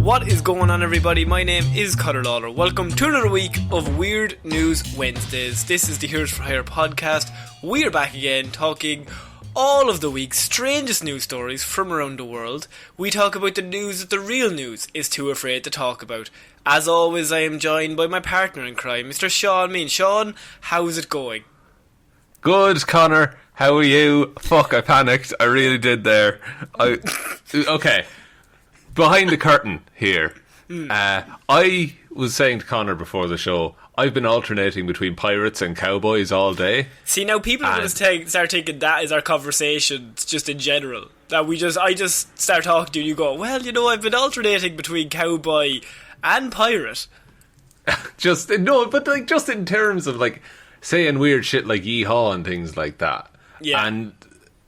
What is going on, everybody? My name is Ciara Lawler. Welcome to another week of Weird News Wednesdays. This is the Heroes for Hire podcast. We're back again talking all of the week's strangest news stories from around the world. We talk about the news that the real news is too afraid to talk about. As always, I am joined by my partner in crime, Mr. Sean Mean. Sean, how's it going? Good, Connor. How are you? Fuck, I panicked. I really did there. Okay. Behind the curtain here. I was saying to Connor before the show, I've been alternating between pirates and cowboys all day. See, now people are going to start thinking that is our conversations just in general. That I just start talking to you and you go, well, you know, I've been alternating between cowboy and pirate. Just in terms of like saying weird shit like yeehaw and things like that. Yeah. And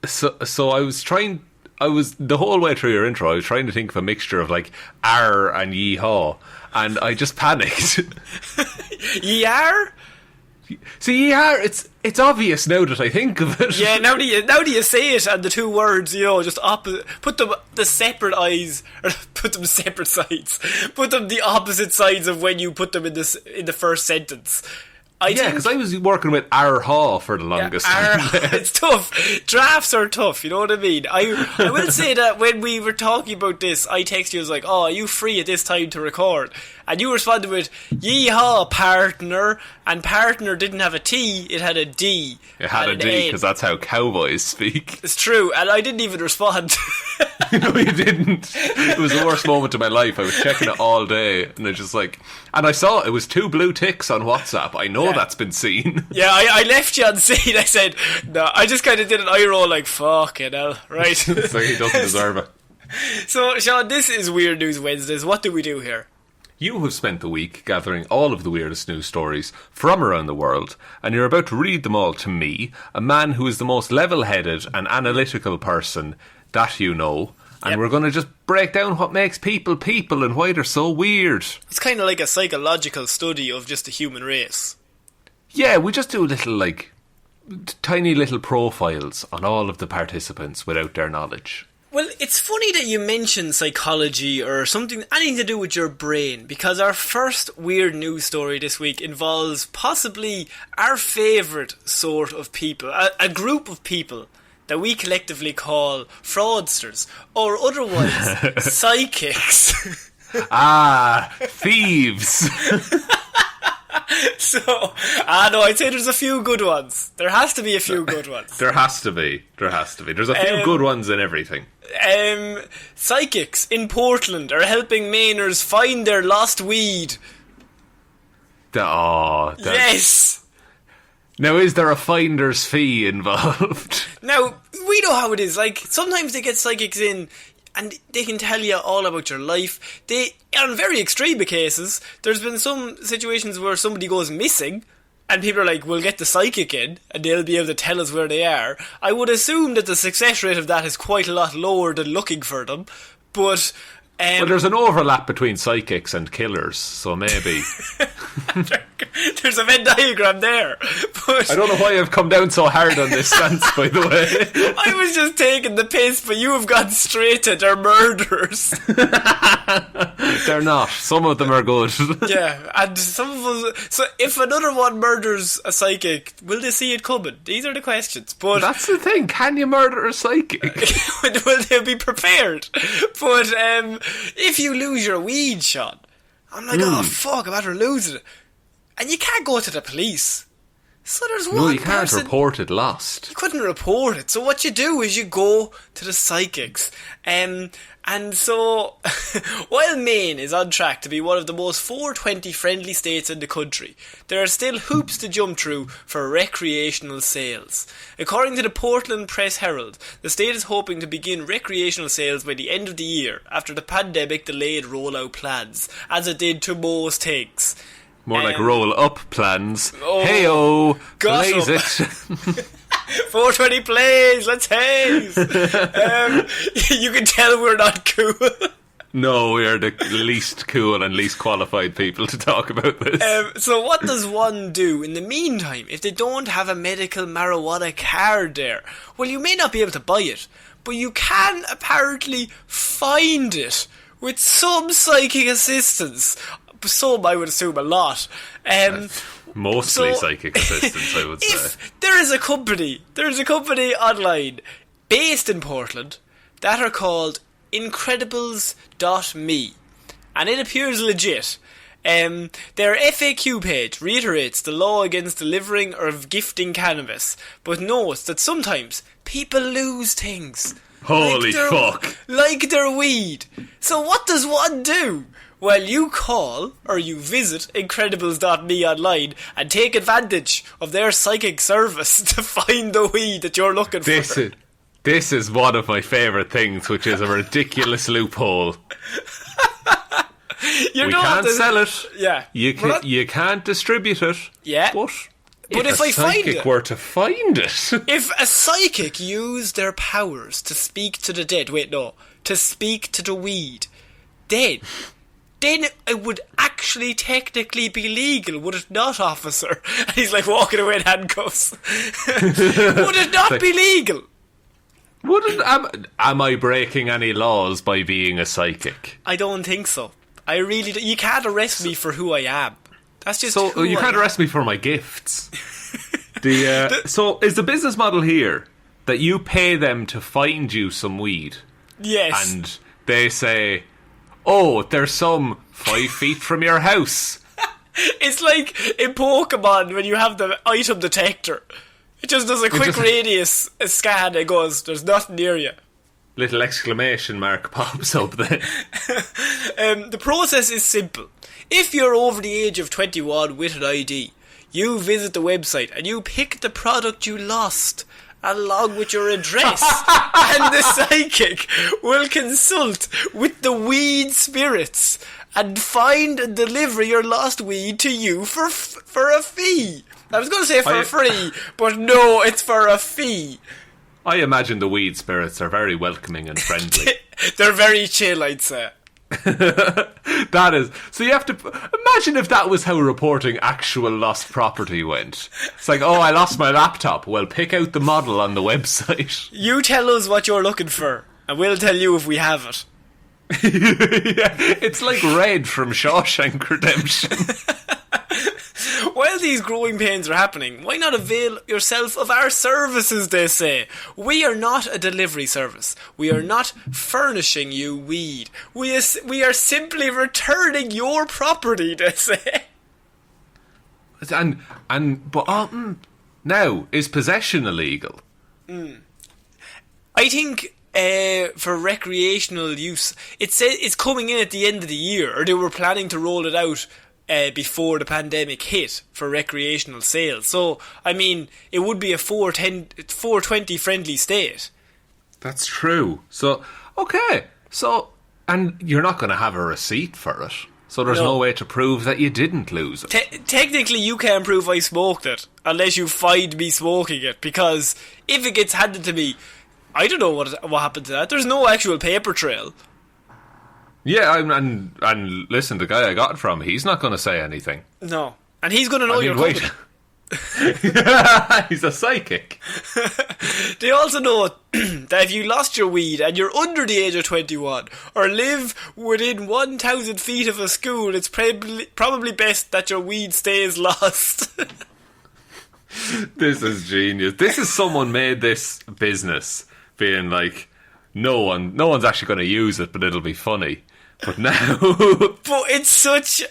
so I was the whole way through your intro, I was trying to think of a mixture of like "ar" and "yeehaw," and I just panicked. Yar? See, yar, it's obvious now that I think of it. Yeah, now that you say it, and the two words, you know, just opposite. Put them the separate eyes, or put them separate sides. Put them the opposite sides of when you put them in the first sentence. Because I was working with "ar-haw" for the longest time. It's tough. Drafts are tough, you know what I mean? I will say that when we were talking about this, I texted you, I was like, oh, are you free at this time to record? And you responded with, yeehaw, partner. And partner didn't have a T, it had a D. It had a D, because that's how cowboys speak. It's true, and I didn't even respond. No, you didn't. It was the worst moment of my life. I was checking it all day, and I saw it was 2 blue ticks on WhatsApp. I know that's been seen. Yeah, I left you on scene. I said, no, I just kind of did an eye roll like, fucking hell, right? So he doesn't deserve it. So, Sean, this is Weird News Wednesdays. What do we do here? You have spent the week gathering all of the weirdest news stories from around the world, and you're about to read them all to me, a man who is the most level-headed and analytical person that you know. And we're going to just break down what makes people and why they're so weird. It's kind of like a psychological study of just the human race. Yeah, we just do tiny little profiles on all of the participants without their knowledge. Well, it's funny that you mention psychology or anything to do with your brain, because our first weird news story this week involves possibly our favourite sort of people, a group of people that we collectively call fraudsters, or otherwise psychics. Thieves. So, I'd say there's a few good ones. There has to be a few good ones. There has to be. There's a few good ones in everything. Psychics in Portland are helping Mainers find their lost weed. Yes! Now, is there a finder's fee involved? Now, we know how it is. Like, sometimes they get psychics in and they can tell you all about your life. On very extreme cases, there's been some situations where somebody goes missing and people are like, we'll get the psychic in and they'll be able to tell us where they are. I would assume that the success rate of that is quite a lot lower than looking for them, but... well, there's an overlap between psychics and killers, so maybe... There's a Venn diagram there. But I don't know why I've come down so hard on this stance, by the way. I was just taking the piss, but you have gone straight to they're murderers. They're not. Some of them are good. Yeah, and some of us... So if another one murders a psychic, will they see it coming? These are the questions. But that's the thing. Can you murder a psychic? Will they be prepared? But if you lose your weed, Sean, I'm like, oh fuck, I'm after losing it. And you can't go to the police. So there's one person... No, you can't report it lost. You couldn't report it. So what you do is you go to the psychics. And so, while Maine is on track to be one of the most 420 friendly states in the country, there are still hoops to jump through for recreational sales. According to the Portland Press Herald, the state is hoping to begin recreational sales by the end of the year after the pandemic delayed rollout plans, as it did to most things. More like roll-up plans. Oh, Hey-o, blaze it. 420 plays, let's haze. You can tell we're not cool. No, we are the least cool and least qualified people to talk about this. So what does one do in the meantime if they don't have a medical marijuana card there? Well, you may not be able to buy it, but you can apparently find it with some psychic assistance. Some, I would assume, a lot. Mostly psychic assistance, I would say. If there is a company online based in Portland that are called Incredibles.me, and it appears legit. Their FAQ page reiterates the law against delivering or gifting cannabis, but notes that sometimes people lose things. Holy fuck. Like their weed. So what does one do? Well, you call or you visit Incredibles.me online and take advantage of their psychic service to find the weed that you're looking for. This is one of my favourite things, which is a ridiculous loophole. We can't sell it. Yeah. You can't distribute it. Yeah. But if I find it, were to find it. If a psychic used their powers to speak to the dead, to speak to the weed, then it would actually technically be legal, would it not, officer? And he's like walking away in handcuffs. Would it not be legal? Am I breaking any laws by being a psychic? I don't think so. I really don't. You can't arrest me for who I am. That's just so you can't arrest me for my gifts. So is the business model here that you pay them to find you some weed? Yes. And they say, "Oh, there's some 5 feet from your house." It's like in Pokemon when you have the item detector. It just does a quick radius scan and goes, "There's nothing near you." Little exclamation mark pops up then. The process is simple. If you're over the age of 21 with an ID, you visit the website and you pick the product you lost along with your address, and the psychic will consult with the weed spirits and find and deliver your lost weed to you for a fee. I was going to say for free, but no, it's for a fee. I imagine the weed spirits are very welcoming and friendly. They're very chill, I'd say. That is. So you have to imagine if that was how reporting actual lost property went. It's like, oh, I lost my laptop. Well, pick out the model on the website. You tell us what you're looking for, and we'll tell you if we have it. Yeah, it's like Red from Shawshank Redemption. While these growing pains are happening, why not avail yourself of our services, they say. We are not a delivery service. We are not furnishing you weed. We are simply returning your property, they say. But now, is possession illegal? I think for recreational use, it's coming in at the end of the year, or they were planning to roll it out before the pandemic hit for recreational sales. So, I mean, it would be a 420 friendly state. That's true. So, okay. So, and you're not going to have a receipt for it. So there's no way to prove that you didn't lose it. Technically, you can't prove I smoked it unless you find me smoking it. Because if it gets handed to me, I don't know what happened to that. There's no actual paper trail. Yeah, and listen, the guy I got it from, he's not going to say anything. No. And he's going to know your company. He's a psychic. They also know that if you lost your weed and you're under the age of 21 or live within 1,000 feet of a school, it's probably best that your weed stays lost. This is genius. This is someone made this business being like, no one's actually going to use it, but it'll be funny. But now... But it's such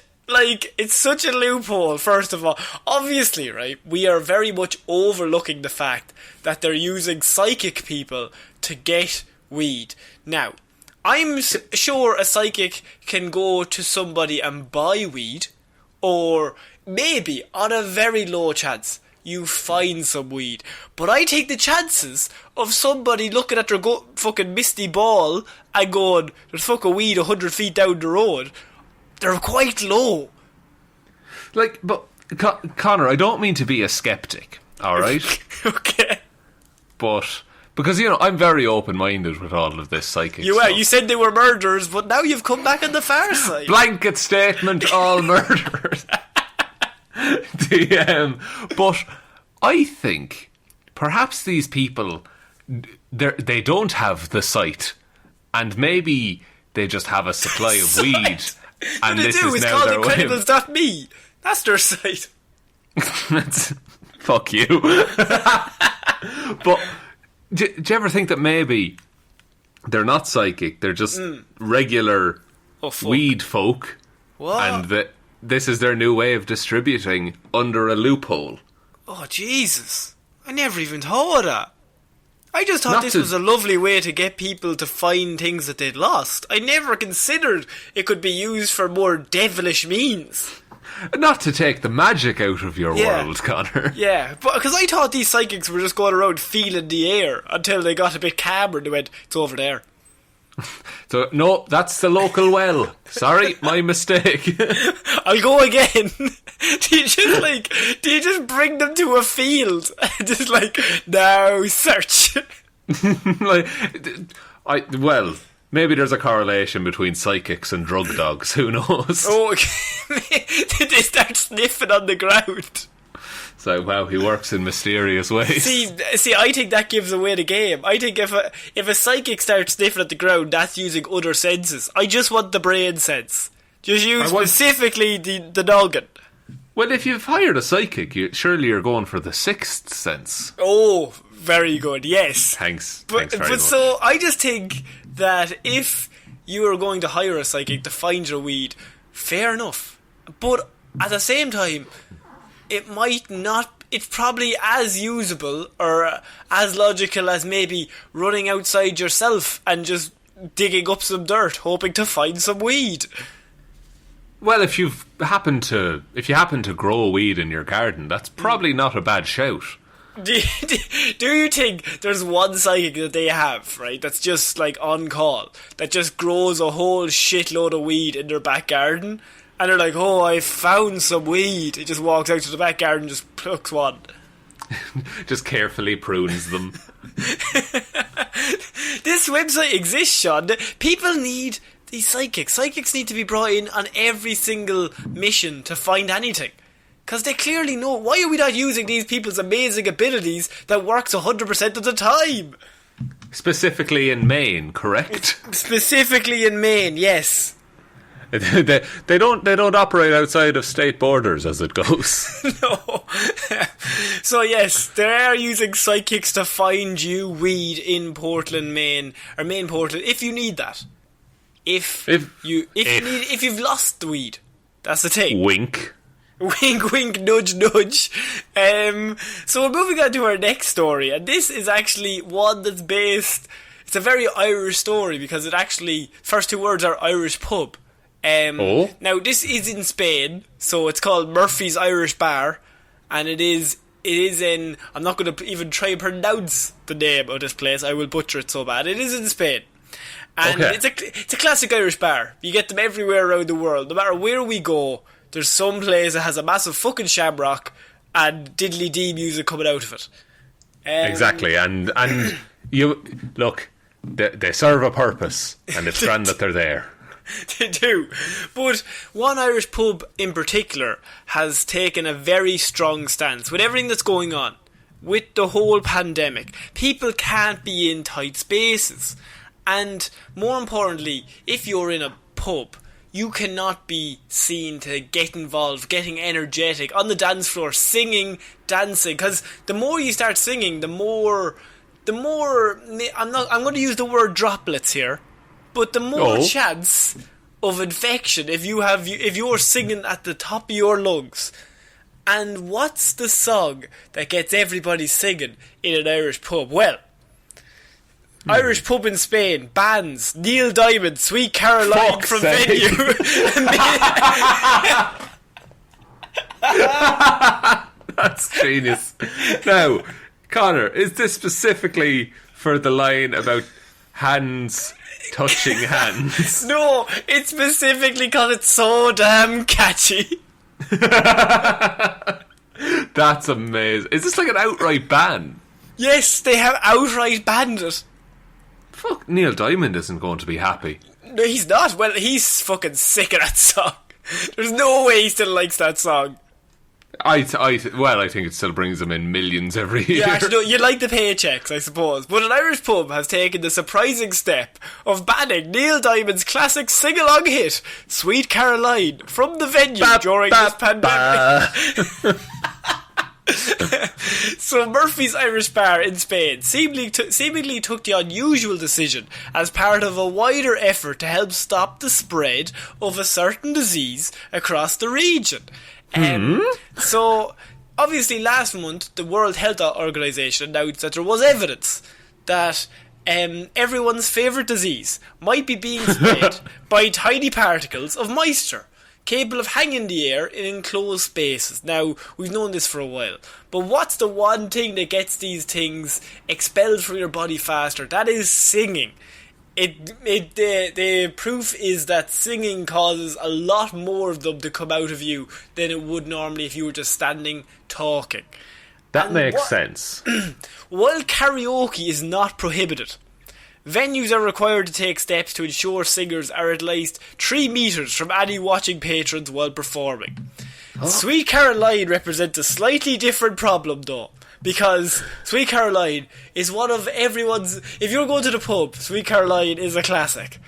a loophole, first of all. Obviously, right, we are very much overlooking the fact that they're using psychic people to get weed. Now, I'm sure a psychic can go to somebody and buy weed, or maybe, on a very low chance, you find some weed. But I take the chances of somebody looking at their fucking misty ball and going, there's fucking weed 100 feet down the road. They're quite low. Like, but, Connor, I don't mean to be a skeptic, alright? Okay. But, because, I'm very open-minded with all of this psychic You stuff. are. You said they were murderers, but now you've come back on the far side. Blanket statement, all murderers. But I think perhaps these people, they don't have the sight, and maybe they just have a supply of Site. weed, and What this they do is is now called their way. Incredibles.me. That's their site. Fuck you. But do you ever think that maybe they're not psychic, they're just regular weed folk, What? and that this is their new way of distributing under a loophole? Oh, Jesus. I never even thought of that. I just thought Not this to- was a lovely way to get people to find things that they'd lost. I never considered it could be used for more devilish means. Not to take the magic out of your Yeah. world, Connor. Yeah, but because I thought these psychics were just going around feeling the air until they got a bit calmer and they went, it's over there. So, no, that's the local well. Sorry, my mistake. I'll go again. do you just bring them to a field? Just like, now search. Well, maybe there's a correlation between psychics and drug dogs. Who knows? Oh, okay. Did they start sniffing on the ground? So, wow, he works in mysterious ways. See, I think that gives away the game. I think if a psychic starts sniffing at the ground, that's using other senses. I just want the brain sense. Just use specifically the noggin. Well, if you've hired a psychic, surely you're going for the sixth sense. Oh, very good. Yes. Thanks. But Thanks very much. so I just think that if you are going to hire a psychic to find your weed, fair enough. But at the same time, it might not. It's probably as usable or as logical as maybe running outside yourself and just digging up some dirt, hoping to find some weed. Well, if you happen to grow weed in your garden, that's probably not a bad shout. Do you think there's one psychic that they have, right, that's just like on call, that just grows a whole shitload of weed in their back garden? And they're like, oh, I found some weed. He just walks out to the back garden and just plucks one. Just carefully prunes them. This website exists, Sean. People need these psychics. Psychics need to be brought in on every single mission to find anything. Because they clearly know. Why are we not using these people's amazing abilities that works 100% of the time? Specifically in Maine, correct? Specifically in Maine, yes. They don't operate outside of state borders, as it goes. No. So yes, they are using psychics to find you weed in Portland, Maine, or Maine, Portland, if you need that. If you've lost the weed, that's the thing. Wink. Wink, wink, nudge, nudge. So we're moving on to our next story, and this is actually one that's based. It's a very Irish story because it actually first two words are Irish pub. Now this is in Spain, so it's called Murphy's Irish Bar, and it is in. I'm not going to even try and pronounce the name of this place. I will butcher it so bad. It is in Spain, and Okay. it's a classic Irish bar. You get them everywhere around the world. No matter where we go, there's some place that has a massive fucking shamrock and diddly dee music coming out of it. Exactly, and you look, they serve a purpose, and it's grand that they're there. They do. But one Irish pub in particular has taken a very strong stance with everything that's going on. With the whole pandemic, people can't be in tight spaces. And more importantly, if you're in a pub, you cannot be seen to get involved, getting energetic on the dance floor, singing, dancing. Because the more you start singing, the more I'm going to use the word droplets here. But the more chance of infection if you're singing at the top of your lungs. And what's the song that gets everybody singing in an Irish pub? Well, Irish pub in Spain, bands, Neil Diamond, Sweet Caroline Fuck's from sake. Venue. That's genius. Now, Connor, is this specifically for the line about hands touching hands? No, it's specifically because it's so damn catchy. That's amazing. Is this like an outright ban? Yes, they have outright banned it. Fuck, Neil Diamond isn't going to be happy. No, he's not. Well, he's fucking sick of that song. There's no way he still likes that song. I think it still brings them in millions every year. Yeah, actually, no, you like the paychecks, I suppose. But an Irish pub has taken the surprising step of banning Neil Diamond's classic sing-along hit, Sweet Caroline, from the venue during this pandemic. So Murphy's Irish Bar in Spain seemingly took the unusual decision as part of a wider effort to help stop the spread of a certain disease across the region. So, obviously last month, the World Health Organization announced that there was evidence that everyone's favourite disease might be being spread by tiny particles of moisture, capable of hanging in the air in enclosed spaces. Now, we've known this for a while, but what's the one thing that gets these things expelled from your body faster? That is singing. The proof is that singing causes a lot more of them to come out of you than it would normally if you were just standing talking. That makes sense. While karaoke is not prohibited, venues are required to take steps to ensure singers are at least 3 metres from any watching patrons while performing. Sweet Caroline represents a slightly different problem though, because Sweet Caroline is one of everyone's... If you're going to the pub, Sweet Caroline is a classic.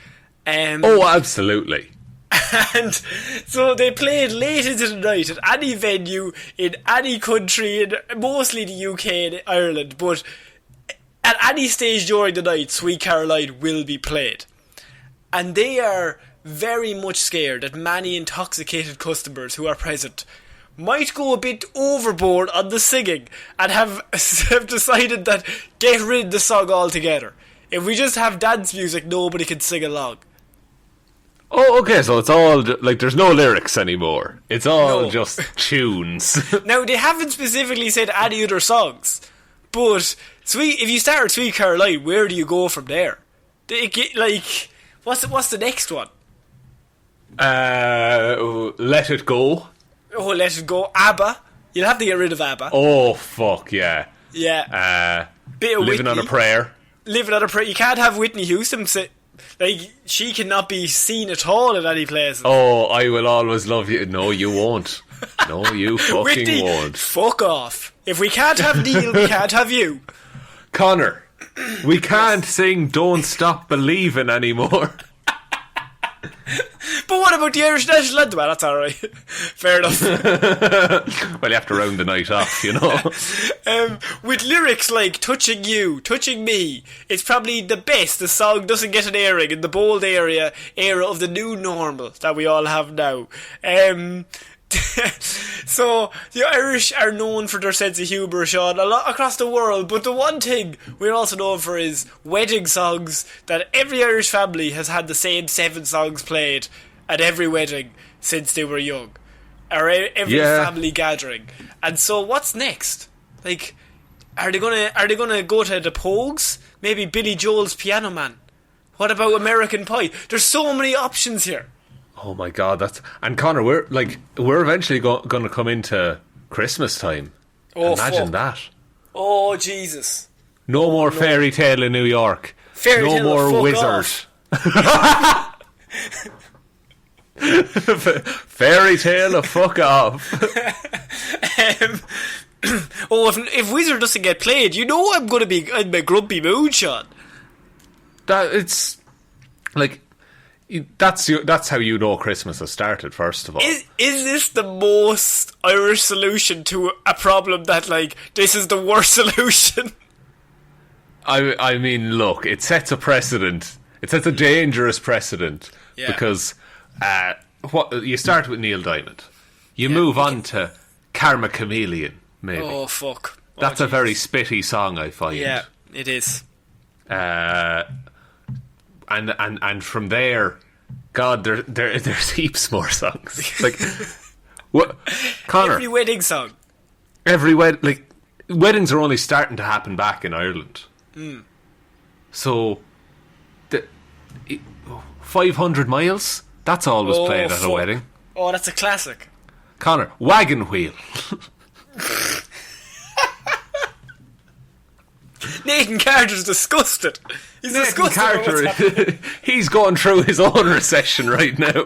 Oh, absolutely. And so they play it late into the night at any venue in any country, in mostly the UK and Ireland, but at any stage during the night, Sweet Caroline will be played. And they are very much scared that many intoxicated customers who are present might go a bit overboard on the singing and have decided that get rid of the song altogether. If we just have dance music, nobody can sing along. Oh, okay, so it's all, like, there's no lyrics anymore. It's all just tunes. Now, they haven't specifically said any other songs, but if you start with Sweet Caroline, where do you go from there? What's the next one? Let It Go. Oh, Let It Go. ABBA. You'll have to get rid of ABBA. Oh, fuck, yeah. Yeah. Bit of Living Whitney. on a Prayer. Living on a Prayer. You can't have Whitney Houston she cannot be seen at all in any places. Oh, I Will Always Love You. No, you won't. No, you fucking Whitney, won't. Fuck off. If we can't have Neil, we can't have you. Connor, we can't sing Don't Stop Believing anymore. But what about the Irish national anthem? Well, that's alright. Fair enough. Well, you have to round the night off, you know. With lyrics like Touching You, Touching Me, it's probably the best the song doesn't get an airing in the bold era of the new normal that we all have now. So, the Irish are known for their sense of humour, Sean, a lot across the world, but the one thing we're also known for is wedding songs, that every Irish family has had the same 7 songs played at every wedding since they were young, or every family gathering. And so, what's next? Like, are they gonna go to the Pogues? Maybe Billy Joel's Piano Man? What about American Pie? There's so many options here. Oh my god, and Connor, we're eventually going to come into Christmas time. Oh, imagine that. Oh Jesus! No more Fairy Tale in New York. No more Wizard. Fairy Tale of fuck off. If Wizard doesn't get played, you know I'm going to be in my grumpy mood, Sean. It's like. That's how you know Christmas has started, first of all. Is this the most Irish solution to a problem that, like, this is the worst solution? I mean, look, it sets a precedent. It sets a dangerous precedent. Yeah. Because you start with Neil Diamond. You move on to Karma Chameleon, maybe. Oh, fuck. That's a very spitty song, I find. Yeah, it is. And from there, God, there's heaps more songs. Like, what, Connor? Every wedding song. Weddings are only starting to happen back in Ireland. So, 500 Miles. That's always played at a wedding. Oh, that's a classic. Connor, Wagon Wheel. Nathan Carter's disgusted. He's disgusted. He's going through his own recession right now.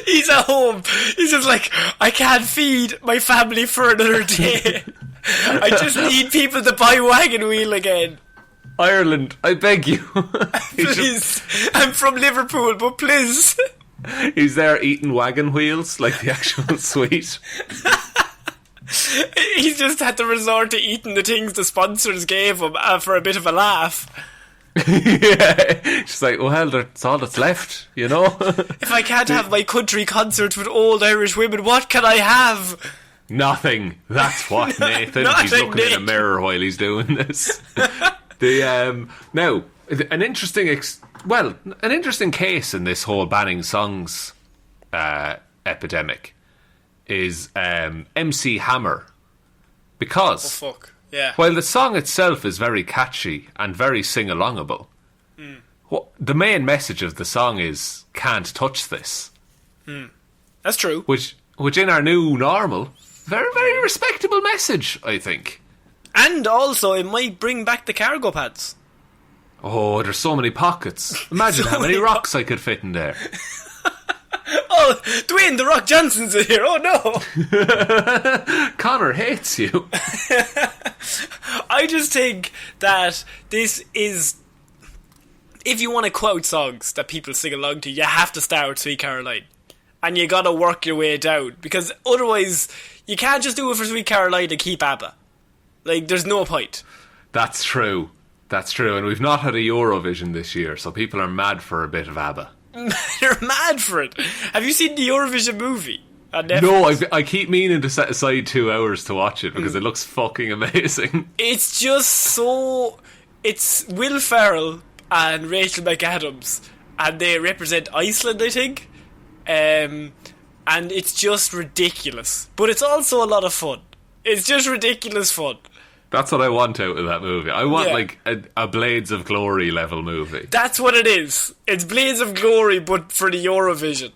He's at home. He's just like, I can't feed my family for another day. I just need people to buy wagon wheel again. Ireland, I beg you. Please. I'm from Liverpool, but please. He's there eating wagon wheels like the actual sweet. He's just had to resort to eating the things the sponsors gave him for a bit of a laugh. Yeah, she's like, well, that's all that's left, you know. If I can't have my country concerts with old Irish women, what can I have? Nothing. That's what, Nathan. He's looking in a mirror while he's doing this. Now, an interesting case in this whole banning songs epidemic is MC Hammer, because yeah. While the song itself is very catchy and very sing-alongable, the main message of the song is "Can't touch this." That's true. Which in our new normal, very, very respectable message, I think. And also, it might bring back the cargo pants. Oh, there's so many pockets. Imagine how many rocks I could fit in there. Oh, Dwayne "The Rock" Johnson's in here. Oh no. Connor hates you. I just think that this is, if you want to quote songs that people sing along to, you have to start with Sweet Caroline. And you gotta work your way down, because otherwise you can't just do it for Sweet Caroline and keep ABBA. Like, there's no point. That's true. And we've not had a Eurovision this year, so people are mad for a bit of ABBA. They're mad for it. Have you seen the Eurovision movie? No, I keep meaning to set aside 2 hours to watch it because it looks fucking amazing. It's just so... It's Will Ferrell and Rachel McAdams, and they represent Iceland, I think. And it's just ridiculous. But it's also a lot of fun. It's just ridiculous fun. That's what I want out of that movie. I want like a Blades of Glory level movie. That's what it is. It's Blades of Glory, but for the Eurovision.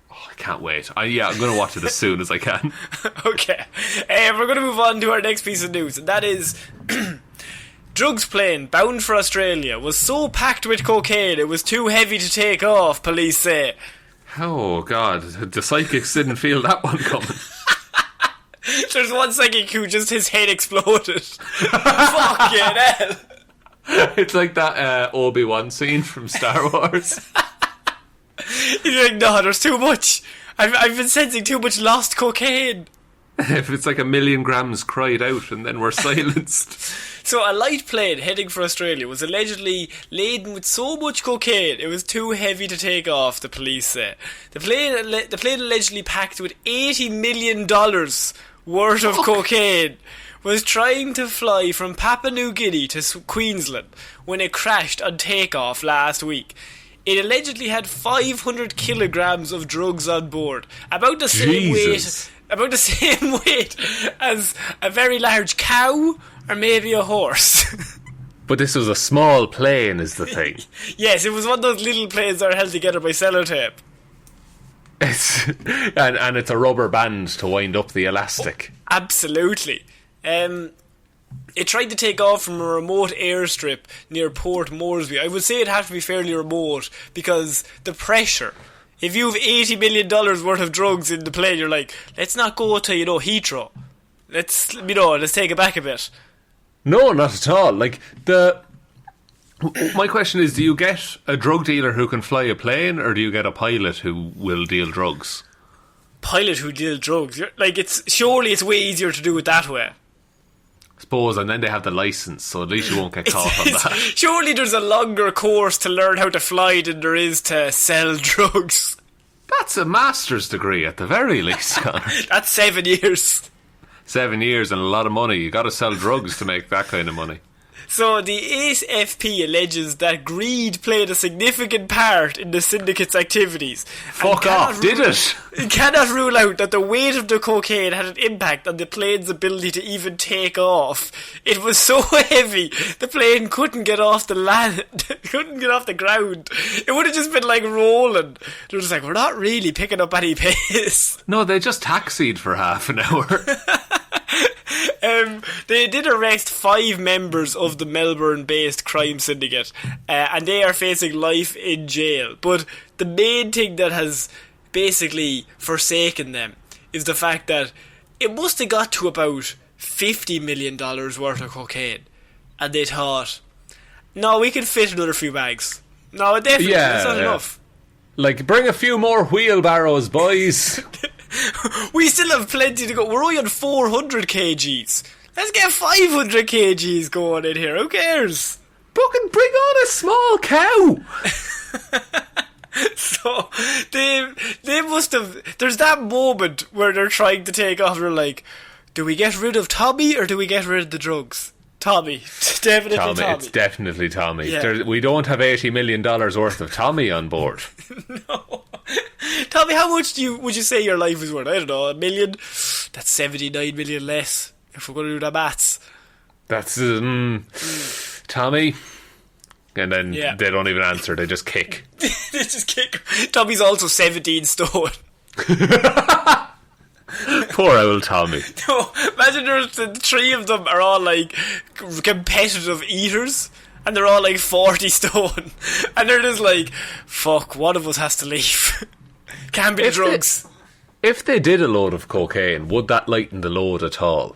Oh, I can't wait. I'm going to watch it as soon as I can. Okay. We're going to move on to our next piece of news, and that is... Drugs plane bound for Australia was so packed with cocaine it was too heavy to take off, police say. Oh, God. The psychics didn't feel that one coming. There's one psychic who just his head exploded. Fucking hell. It's like that Obi-Wan scene from Star Wars. He's like, no, there's too much. I've been sensing too much lost cocaine. If it's like 1 million grams cried out and then we're silenced. So a light plane heading for Australia was allegedly laden with so much cocaine it was too heavy to take off, the police say. The plane allegedly packed with $80 million worth of cocaine was trying to fly from Papua New Guinea to Queensland when it crashed on takeoff last week. It allegedly had 500 kilograms of drugs on board, about the same weight as a very large cow or maybe a horse. But this was a small plane, is the thing. Yes, it was one of those little planes that are held together by sellotape. And it's a rubber band to wind up the elastic. Oh, absolutely. It tried to take off from a remote airstrip near Port Moresby. I would say it had to be fairly remote because the pressure. If you have $80 million worth of drugs in the plane, you're like, let's not go to, Heathrow. Let's take it back a bit. No, not at all. Like, my question is, do you get a drug dealer who can fly a plane, or do you get a pilot who will deal drugs? Pilot who deal drugs? Surely it's way easier to do it that way. I suppose, and then they have the license, so at least you won't get caught on that. Surely there's a longer course to learn how to fly than there is to sell drugs. That's a master's degree at the very least, Connor. That's 7 years. 7 years and a lot of money. You got to sell drugs to make that kind of money. So the AFP alleges that greed played a significant part in the syndicate's activities. Fuck off, did it? It cannot rule out that the weight of the cocaine had an impact on the plane's ability to even take off. It was so heavy, the plane couldn't get off the ground. It would have just been like rolling. They were just like, we're not really picking up any pace. No, they just taxied for half an hour. They did arrest 5 members of the Melbourne-based crime syndicate, and they are facing life in jail. But the main thing that has basically forsaken them is the fact that it must have got to about $50 million worth of cocaine, and they thought, no, we can fit another few bags. No, definitely, that's not enough. Like, bring a few more wheelbarrows, boys. We still have plenty to go. We're only on 400 kgs. Let's get 500 kgs going in here. Who cares? Fucking bring on a small cow. So they must have. There's that moment where they're trying to take off. They're like, do we get rid of Tommy or do we get rid of the drugs? Tommy. Definitely Tommy. It's definitely Tommy. Yeah. We don't have $80 million worth of Tommy on board. No. Tommy, how much would you say your life is worth? I don't know, $1 million? That's 79 million less, if we're going to do the maths. That's, Tommy. And then they don't even answer, they just kick. They just kick. Tommy's also 17 stone. Poor old Tommy. No, imagine the three of them are all like competitive eaters, and they're all like 40 stone, and they're just like, fuck, one of us has to leave. Can't be drugs. If they did a load of cocaine, would that lighten the load at all?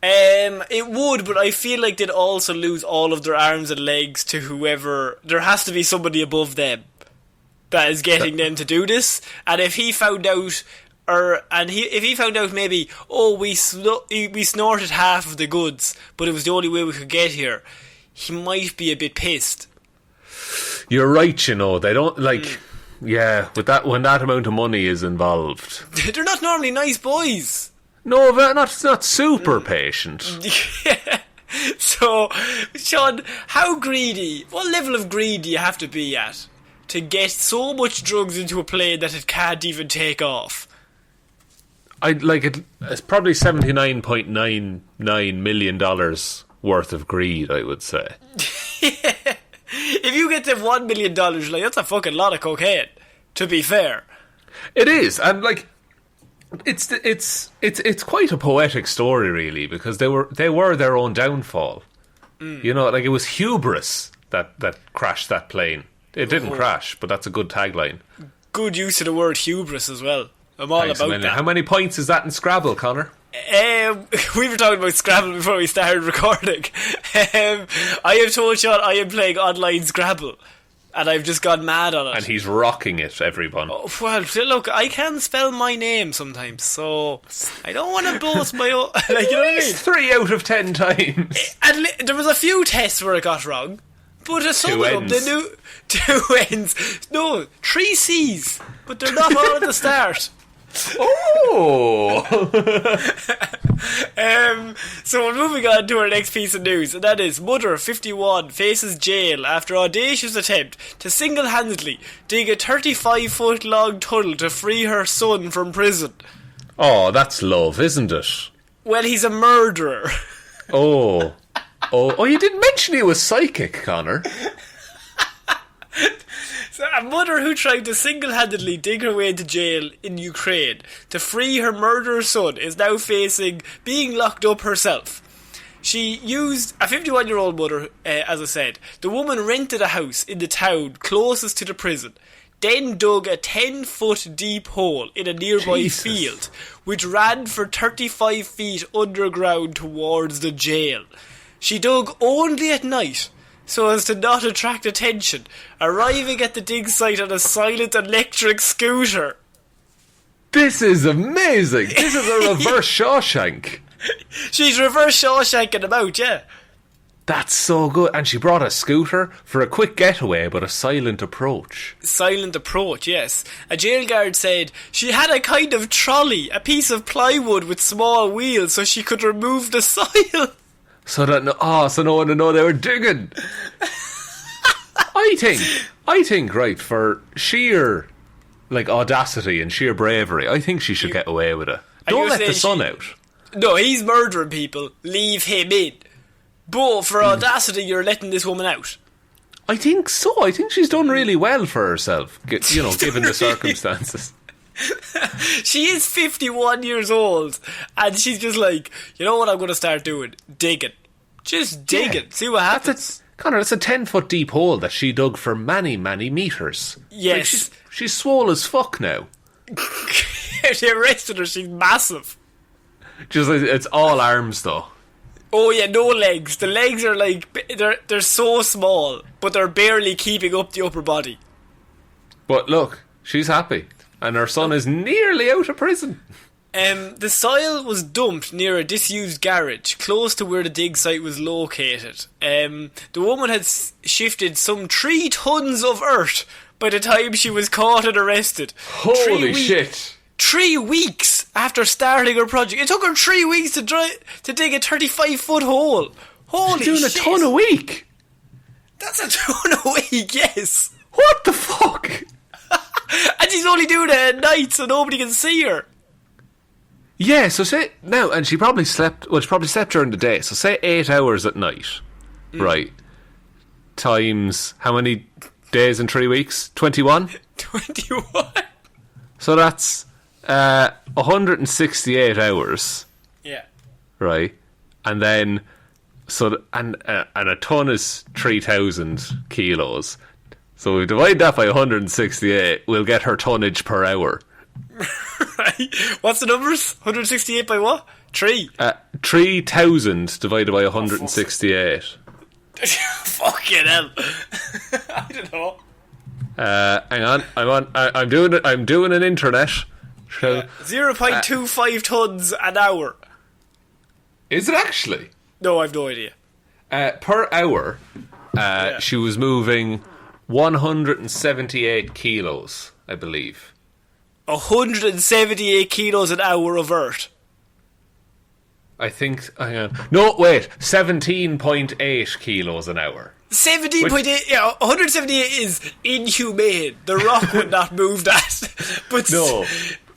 It would, but I feel like they'd also lose all of their arms and legs to whoever. There has to be somebody above them that is getting them to do this, and if he found out. If he found out maybe, we snorted half of the goods, but it was the only way we could get here, he might be a bit pissed. You're right, they don't like. Yeah, with that when that amount of money is involved, they're not normally nice boys. No, they're not super patient. Yeah. So, Sean, what level of greed do you have to be at to get so much drugs into a plane that it can't even take off? It's probably $79.99 million worth of greed, I would say. Yeah. If you get to $1 million, that's a fucking lot of cocaine, to be fair. It is, and it's quite a poetic story, really, because they were their own downfall. It was hubris that crashed that plane. It didn't crash, but that's a good tagline. Good use of the word hubris as well. I'm all about that. How many points is that in Scrabble, Connor? We were talking about Scrabble before we started recording. I have told Sean I am playing online Scrabble, and I've just gone mad on it. And he's rocking it, everyone. Oh, well, look, I can spell my name sometimes, so I don't want to boast my own. You know what I mean? 3 out of 10 times. And there was a few tests where I got wrong, but some of them, they knew 2 N's. No, 3 C's, but they're not all at the start. Oh! So we're moving on to our next piece of news, and that is mother 51 faces jail after audacious attempt to single-handedly dig a 35-foot long tunnel to free her son from prison. Oh, that's love, isn't it? Well, he's a murderer. Oh, you didn't mention he was psychic, Connor. So a mother who tried to single-handedly dig her way into jail in Ukraine to free her murderer son is now facing being locked up herself. She used a 51-year-old mother, as I said. The woman rented a house in the town closest to the prison, then dug a 10-foot deep hole in a nearby field, which ran for 35 feet underground towards the jail. She dug only at night, so as to not attract attention, arriving at the dig site on a silent electric scooter. This is amazing! This is a reverse Shawshank. She's reverse Shawshanking him out, yeah. That's so good. And she brought a scooter for a quick getaway, but a silent approach. Silent approach, yes. A jail guard said she had a kind of trolley, a piece of plywood with small wheels so she could remove the soil. So no one would know they were digging. I think, right, for sheer, audacity and sheer bravery, I think she should get away with it. Don't let the son out. No, he's murdering people. Leave him in. But for audacity, you're letting this woman out. I think so. I think she's done really well for herself, given the circumstances. She is 51 years old, and she's just like, you know what I'm going to start doing? Digging. Just digging. See what happens. Connor, it's a 10-foot deep hole that she dug for many, many metres. Yes. Like she's swole as fuck now. They arrested her, she's massive. Just like, it's all arms though. Oh yeah, no legs. The legs are like, they're so small, but they're barely keeping up the upper body. But look, she's happy. And her son is nearly out of prison. The soil was dumped near a disused garage, close to where the dig site was located. The woman had shifted some 3 tons of earth by the time she was caught and arrested. Holy shit. 3 weeks after starting her project. It took her 3 weeks to dig a 35-foot hole. Holy shit. She's doing a ton a week. That's a ton a week, yes. What the fuck? And she's only doing it at night so nobody can see her. Yeah, so say now, and she probably slept. Well, she probably slept during the day. So say 8 hours at night, right? Times how many days in 3 weeks? 21. 21. So that's 168 hours. Yeah. Right, and then and a ton is 3,000 kilos. So we divide that by 168, we'll get her tonnage per hour. Right. What's the numbers? 168 by what? 3? 3,000 divided by 168. Fucking hell. I don't know. Hang on, I'm doing it. I'm doing an internet. So, 0.25 tons an hour. is it actually? No, I've no idea. Per hour, she was moving 178 kilos, I believe. 178 kilos an hour of earth. I think. Hang on. No, wait. 17.8 kilos an hour. 17.8, yeah, 178 is inhumane. The Rock would not move that. But No.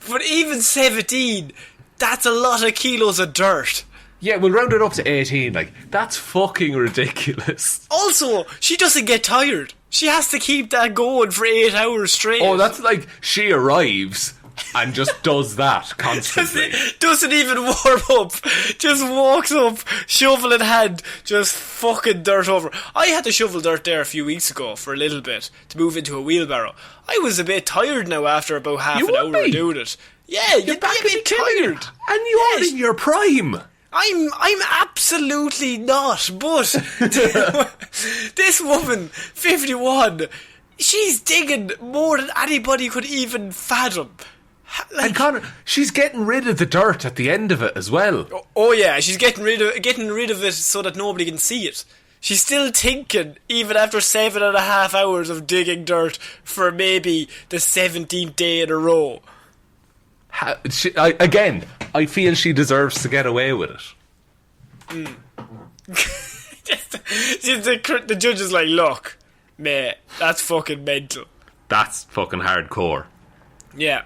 But even 17, that's a lot of kilos of dirt. Yeah, we'll round it up to 18. Like, that's fucking ridiculous. Also, she doesn't get tired. She has to keep that going for 8 hours straight. Oh, that's like she arrives and just does that constantly. Doesn't even warm up. Just walks up, shovel in hand, just fucking dirt over. I had to shovel dirt there a few weeks ago for a little bit to move into a wheelbarrow. I was a bit tired now after about half an hour of doing it. Yeah, you'd be a bit tired. And you're in your prime. I'm absolutely not, but this woman, 51, she's digging more than anybody could even fathom. Like, And Connor, she's getting rid of the dirt at the end of it as well. oh yeah, she's getting rid of it so that nobody can see it. She's still thinking, even after 7.5 hours of digging dirt for maybe the 17th day in a row. I feel she deserves to get away with it. The judge is like, look, mate, that's fucking mental. That's fucking hardcore. Yeah.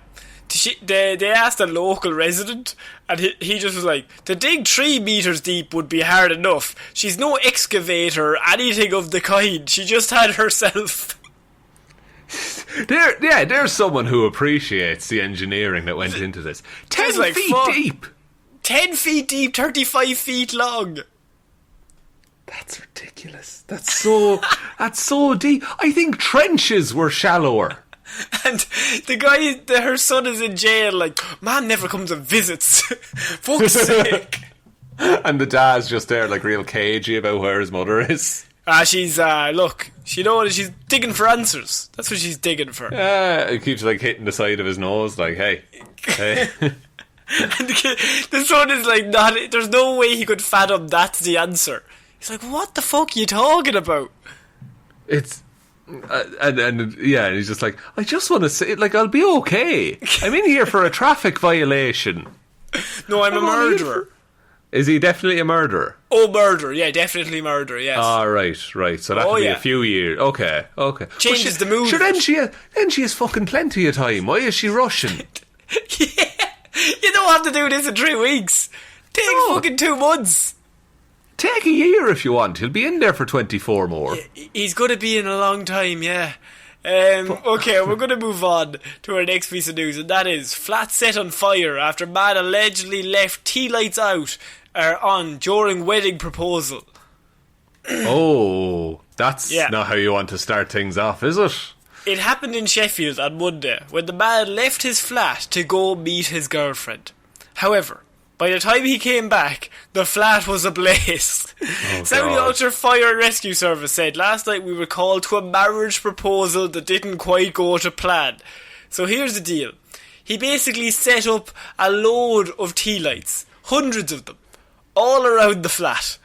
They asked a local resident, and he just was like, to dig 3 metres deep would be hard enough. She's no excavator or anything of the kind. She just had herself. There's someone who appreciates the engineering that went into this. 10 like, feet deep. 10 feet deep, 35 feet long. That's ridiculous. That's so deep. I think trenches were shallower. And the guy, her son is in jail, like, man never comes and visits. Fuck's sake. And the dad's just there, like, real cagey about where his mother is. She's, look, she's digging for answers. That's what she's digging for. It keeps, like, hitting the side of his nose, like, hey. And the son is like, there's no way he could fathom that's the answer. He's like, what the fuck are you talking about? It's... and he's just like, I just want to say, like, I'll be okay. I'm in here for a traffic violation. No, I'm a murderer. Is he definitely a murderer? Oh, murder, yeah, definitely murder, yes. Ah, right. So that could be a few years. Okay. Changes the mood. Sure, then she has fucking plenty of time. Why is she rushing? Yeah, you don't have to do this in 3 weeks. Take fucking 2 months. Take a year if you want. He'll be in there for 24 more. He's going to be in a long time, yeah. Okay, we're going to move on to our next piece of news, and that is flat set on fire after man allegedly left tea lights out on during wedding proposal. Oh. That's Yeah. not how you want to start things off, is it? It happened in Sheffield on Monday when the man left his flat to go meet his girlfriend. However, by the time he came back, the flat was ablaze. Saudi God. Ulster Fire and Rescue Service said, last night we were called to a marriage proposal that didn't quite go to plan. So here's the deal. He basically set up a load of tea lights, hundreds of them, all around the flat,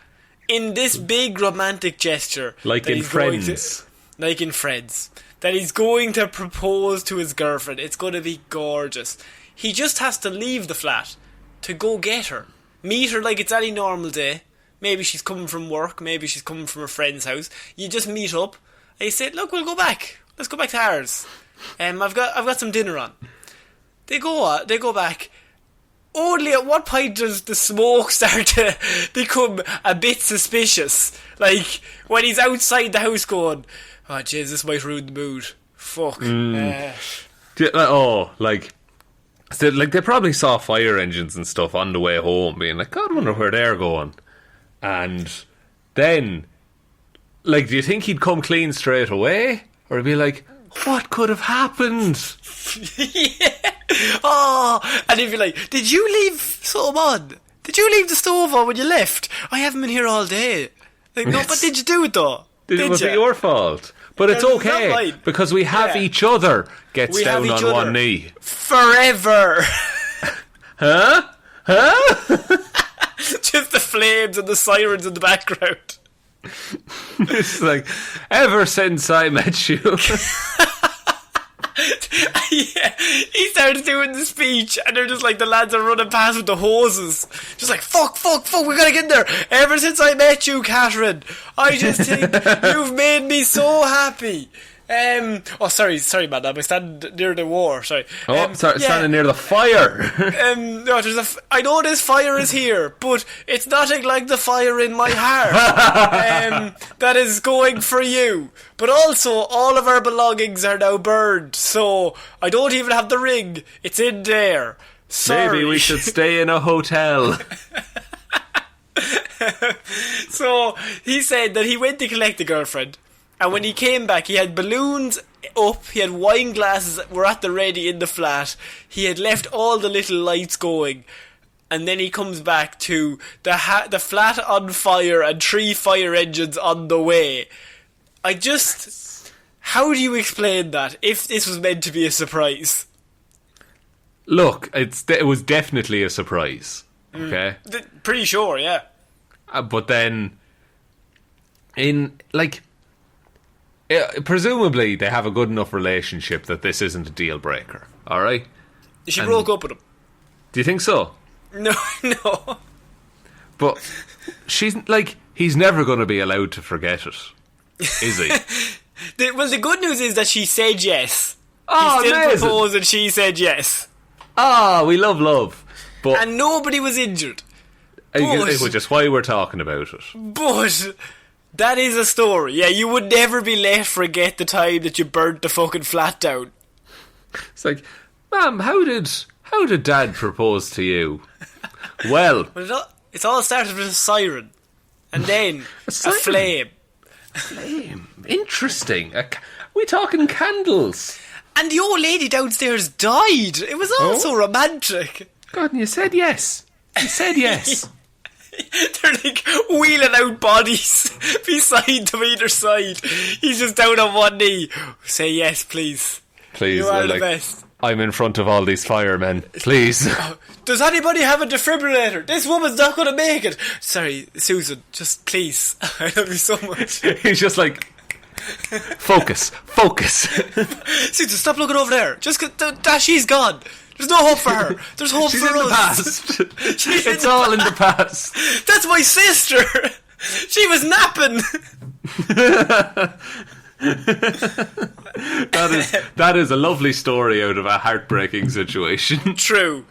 in this big romantic gesture. Like that in he's going Friends. like in Friends. That he's going to propose to his girlfriend. It's going to be gorgeous. He just has to leave the flat to go get her. Meet her like it's any normal day. Maybe she's coming from work. Maybe she's coming from a friend's house. You just meet up. And you say, look, we'll go back. Let's go back to ours. I've got some dinner on. They go back. Only at what point does the smoke start to become a bit suspicious? Like, when he's outside the house going, oh jeez, this might ruin the mood. Fuck. So, they probably saw fire engines and stuff on the way home, being like, God, I wonder where they're going. And then, do you think he'd come clean straight away? Or he'd be like, what could have happened? Yeah. Oh, and he'd be like, did you leave something on? Did you leave the stove on when you left? I haven't been here all day. Like, no, but did you do it though? It was your fault. But it's okay, because we have each other. Gets down on one knee. Forever. Huh? Just the flames and the sirens in the background. It's like, ever since I met you. Yeah, he starts doing the speech, and they're just like, the lads are running past with the hoses, just like, fuck, we gotta get in there. Ever since I met you, Catherine, I just think you've made me so happy. Sorry, madam, I stand near the war. Sorry. Standing near the fire. No, I know this fire is here, but it's nothing like the fire in my heart. That is going for you. But also, all of our belongings are now burned, so I don't even have the ring. It's in there. Sorry. Maybe we should stay in a hotel. So he said that he went to collect the girlfriend. And when he came back, he had balloons up, he had wine glasses that were at the ready in the flat, he had left all the little lights going, and then he comes back to the flat on fire and 3 fire engines on the way. How do you explain that, if this was meant to be a surprise? Look, it was definitely a surprise, okay? Pretty sure, yeah. But then, presumably they have a good enough relationship that this isn't a deal breaker, alright? She broke up with him. Do you think so? No. But he's never going to be allowed to forget it, is he? The good news is that she said yes. Oh, he still amazing. proposed and she said yes. We love. But And nobody was injured. it was just why we're talking about it. But that is a story. Yeah, you would never be let forget the time that you burnt the fucking flat down. It's like, Ma'am, how did Dad propose to you? Well, It's all started with a siren. And then a siren? flame. Flame. Interesting. We talking candles? And the old lady downstairs died. It was all so romantic. God, and you said yes. You said yes. They're like wheeling out bodies beside them either side. He's just down on one knee. Say yes, please. Please. You are the best. I'm in front of all these firemen. Please. Does anybody have a defibrillator? This woman's not going to make it. Sorry, Susan, just please. I love you so much. He's just like, focus. Susan, stop looking over there. Just she's gone. There's no hope for her. There's hope She's for in us. the past. It's all in the past. That's my sister. She was napping. That is a lovely story out of a heartbreaking situation. True.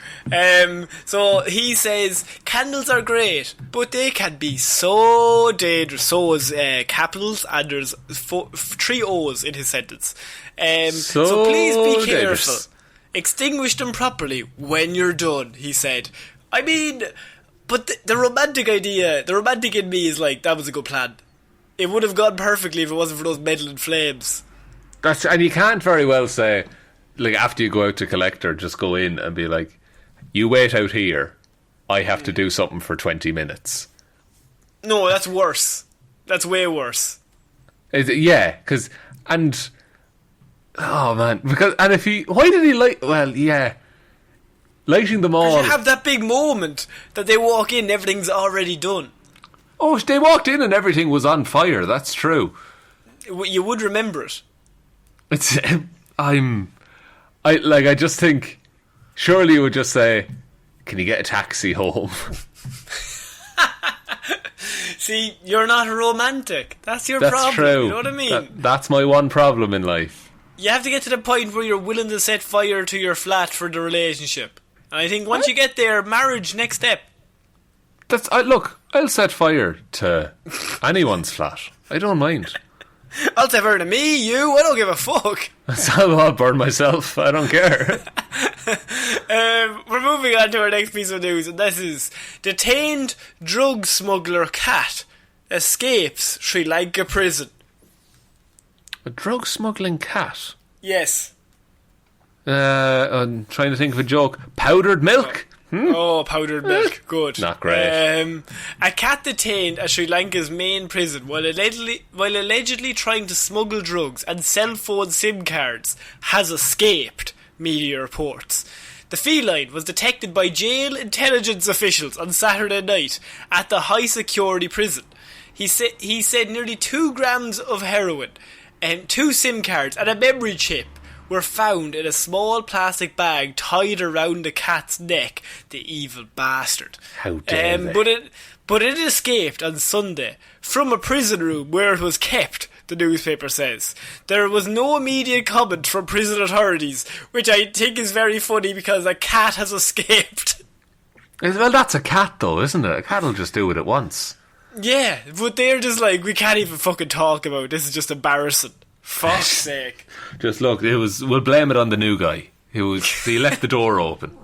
So he says candles are great, but they can be so dangerous. So is capitals, and there's 3 O's in his sentence. So please be careful. Dangerous. Extinguish them properly when you're done, he said. I mean, but the romantic idea, the romantic in me is like, that was a good plan. It would have gone perfectly if it wasn't for those meddling flames. And you can't very well say, like, after you go out to collect her, just go in and be like, you wait out here, I have to do something for 20 minutes. No, that's worse. That's way worse. Yeah, because, and, oh man, because, and if he, why did he light, well, yeah, lighting them all. You have that big moment that they walk in, everything's already done. Oh, they walked in and everything was on fire, that's true. You would remember it. It's, I just think, surely you would just say, can you get a taxi home? See, you're not a romantic. That's your That's problem. true. You know what I mean? That's my one problem in life. You have to get to the point where you're willing to set fire to your flat for the relationship. And I think once you get there, marriage, next step. Look, I'll set fire to anyone's flat. I don't mind. I'll set fire to me, you, I don't give a fuck. I'll burn myself. I don't care. We're moving on to our next piece of news, and this is: detained drug smuggler cat escapes Sri Lanka prison. A drug smuggling cat? Yes. I'm trying to think of a joke. Powdered milk? Oh, powdered milk. Good. Not great. A cat detained at Sri Lanka's main prison while allegedly trying to smuggle drugs and cell phone SIM cards has escaped, media reports. The feline was detected by jail intelligence officials on Saturday night at the high-security prison. He said nearly 2 grams of heroin and 2 SIM cards and a memory chip were found in a small plastic bag tied around the cat's neck. The evil bastard. How dare they? But it escaped on Sunday from a prison room where it was kept, the newspaper says. There was no immediate comment from prison authorities, which I think is very funny because a cat has escaped. Well, that's a cat though, isn't it? A cat will just do it at once. Yeah, but they're just like, we can't even fucking talk about it. This is just embarrassing. Fuck's sake. Just look, we'll blame it on the new guy. He left the door open.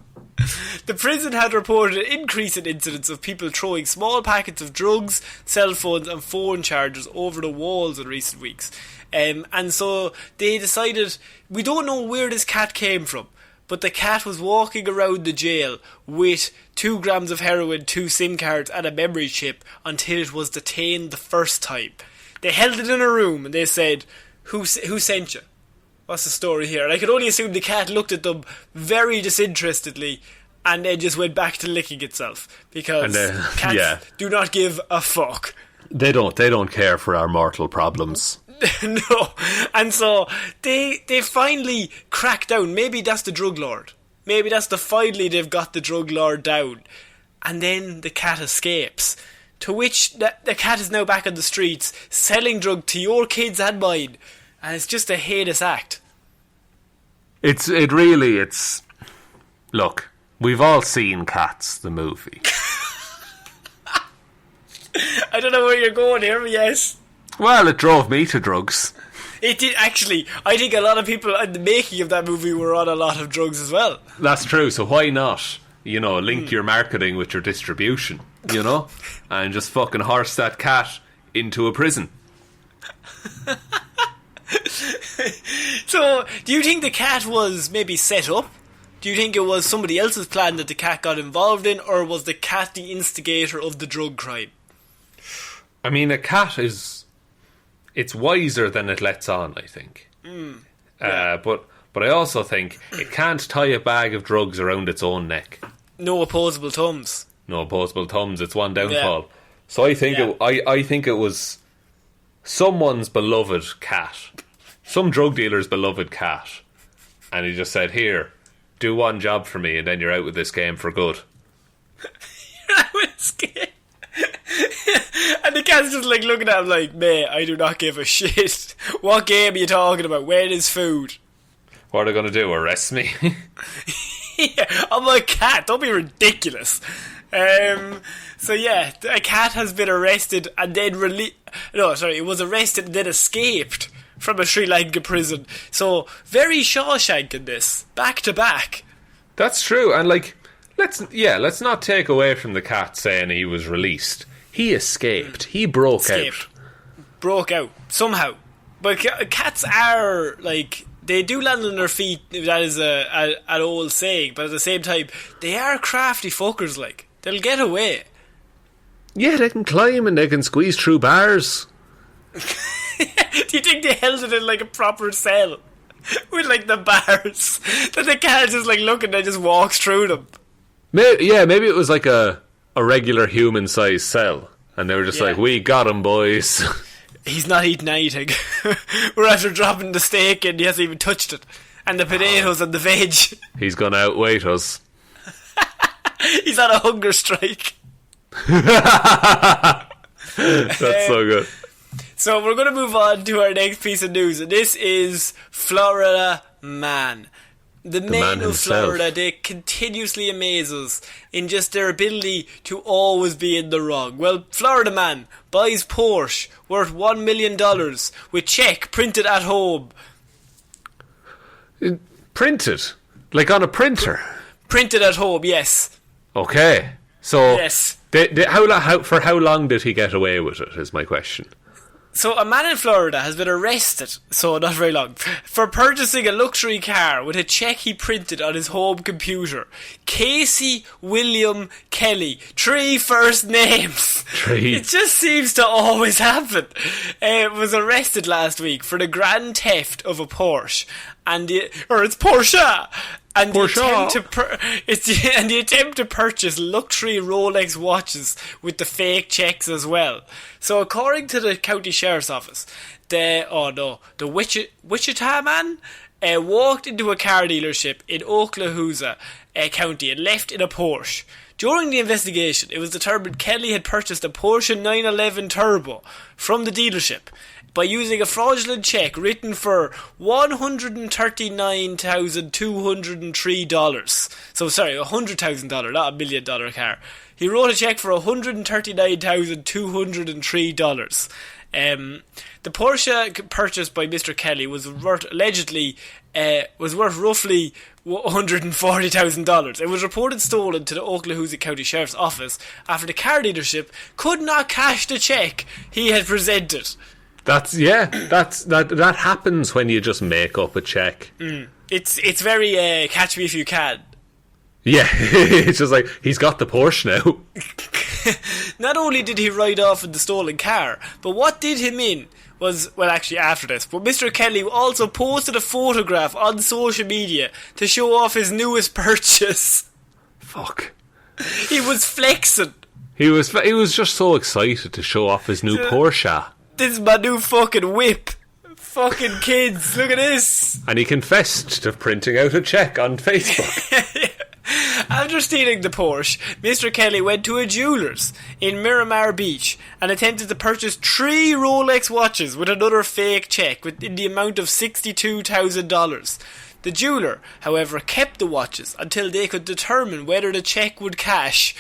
The prison had reported an increase in incidents of people throwing small packets of drugs, cell phones and phone chargers over the walls in recent weeks. And so they decided, we don't know where this cat came from, but the cat was walking around the jail with 2 grams of heroin, 2 SIM cards and a memory chip until it was detained the first time. They held it in a room and they said, Who sent you? What's the story here? And I could only assume the cat looked at them very disinterestedly and then just went back to licking itself. Because cats do not give a fuck. They don't care for our mortal problems. No. And so they finally crack down. Maybe that's the drug lord. Maybe that's finally they've got the drug lord down. And then the cat escapes. To which the cat is now back on the streets selling drug to your kids and mine. And it's just a heinous act. Look, we've all seen Cats, the movie. I don't know where you're going here, but yes. Well, it drove me to drugs. It did, actually. I think a lot of people in the making of that movie were on a lot of drugs as well. That's true, so why not, link your marketing with your distribution, and just fucking horse that cat into a prison. So, do you think the cat was maybe set up? Do you think it was somebody else's plan that the cat got involved in, or was the cat the instigator of the drug crime? I mean, a cat it's wiser than it lets on, I think. Yeah. But I also think it can't tie a bag of drugs around its own neck. No opposable thumbs. No opposable thumbs, it's one downfall. Yeah. So I think I think it was someone's beloved cat. Some drug dealer's beloved cat. And he just said, here, do one job for me and then you're out with this game for good. You're out with this game? And the cat's just like looking at him like, mate, I do not give a shit. What game are you talking about? Where is food? What are they going to do, arrest me? Yeah, I'm a cat, don't be ridiculous. So yeah, a cat has been arrested and then it was arrested and then escaped from a Sri Lanka prison. So, very Shawshank in this. Back to back. That's true, and let's not take away from the cat saying he was released. He escaped. He broke out. broke out somehow. But cats are, like, they do land on their feet, that is an old saying, but at the same time, they are crafty fuckers, like. They'll get away. Yeah, they can climb and they can squeeze through bars. Do you think they held it in, like, a proper cell? With, like, the bars? That the cat just, like, look and they just walks through them? Maybe it was like a regular human-sized cell. And they were just like, we got him, boys. He's not eating anything. We're after dropping the steak and he hasn't even touched it. And the potatoes and the veg. He's gonna outweight us. He's on a hunger strike. That's so good. So we're going to move on to our next piece of news. And this is Florida man. The men of Florida, they continuously amaze us in just their ability to always be in the wrong. Well, Florida man buys Porsche worth $1 million with check printed at home. Printed? Like on a printer? Printed at home, yes. Okay. So, yes. For how long did he get away with it, is my question. So a man in Florida has been arrested, so not very long, for purchasing a luxury car with a check he printed on his home computer. Casey William Kelly. 3 first names. 3. It just seems to always happen. Was arrested last week for the grand theft of a Porsche. It's Porsche! And the attempt to purchase luxury Rolex watches with the fake checks as well. So according to the county sheriff's office, the Wichita man walked into a car dealership in Okaloosa County and left in a Porsche. During the investigation, it was determined Kelly had purchased a Porsche 911 Turbo from the dealership by using a fraudulent check written for $139,203. So, sorry, $100,000, not $1 million car. He wrote a check for $139,203. The Porsche purchased by Mr. Kelly was worth roughly $140,000. It was reported stolen to the Okaloosa County Sheriff's Office after the car dealership could not cash the check he had presented. That happens when you just make up a check. It's very catch me if you can. Yeah, it's just like, he's got the Porsche now. Not only did he ride off in the stolen car, but what did him in was, well, actually after this, but Mr. Kelly also posted a photograph on social media to show off his newest purchase. Fuck. He was flexing. He was just so excited to show off his new Porsche. This is my new fucking whip. Fucking kids, look at this. And he confessed to printing out a check on Facebook. After stealing the Porsche, Mr. Kelly went to a jeweller's in Miramar Beach and attempted to purchase 3 Rolex watches with another fake check in the amount of $62,000. The jeweller, however, kept the watches until they could determine whether the check would cash.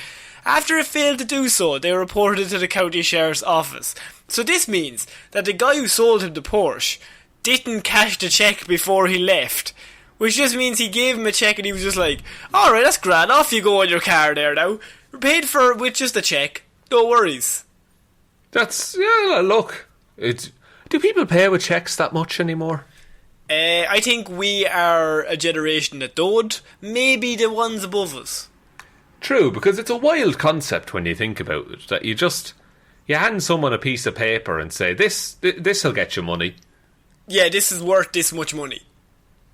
After it failed to do so, they reported it to the county sheriff's office. So this means that the guy who sold him the Porsche didn't cash the check before he left. Which just means he gave him a check and he was just like, alright, that's grand, off you go on your car there now. We're paid for with just a check. No worries. That's, yeah, look. Do people pay with checks that much anymore? I think we are a generation that don't. Maybe the ones above us. True, because it's a wild concept when you think about it. That you hand someone a piece of paper and say, this'll get you money. Yeah, this is worth this much money.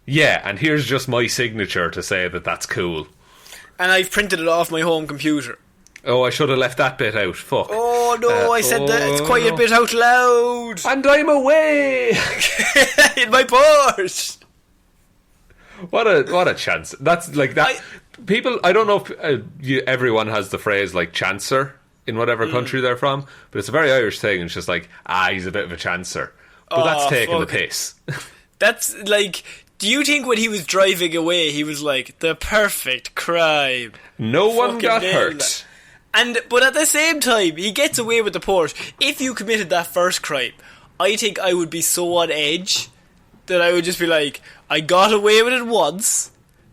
Yeah, and here's just my signature to say that that's cool. And I've printed it off my home computer. Oh, I should have left that bit out. Fuck. Oh no, I said that. It's quite a bit out loud. And I'm away in my Porsche. What a chance. That's like that. People, I don't know if everyone has the phrase like chancer in whatever country they're from, but it's a very Irish thing. It's just like, he's a bit of a chancer. But that's taking the piss. That's like, do you think when he was driving away, he was like, the perfect crime? No one got hurt. But at the same time, he gets away with the Porsche. If you committed that first crime, I think I would be so on edge that I would just be like, I got away with it once.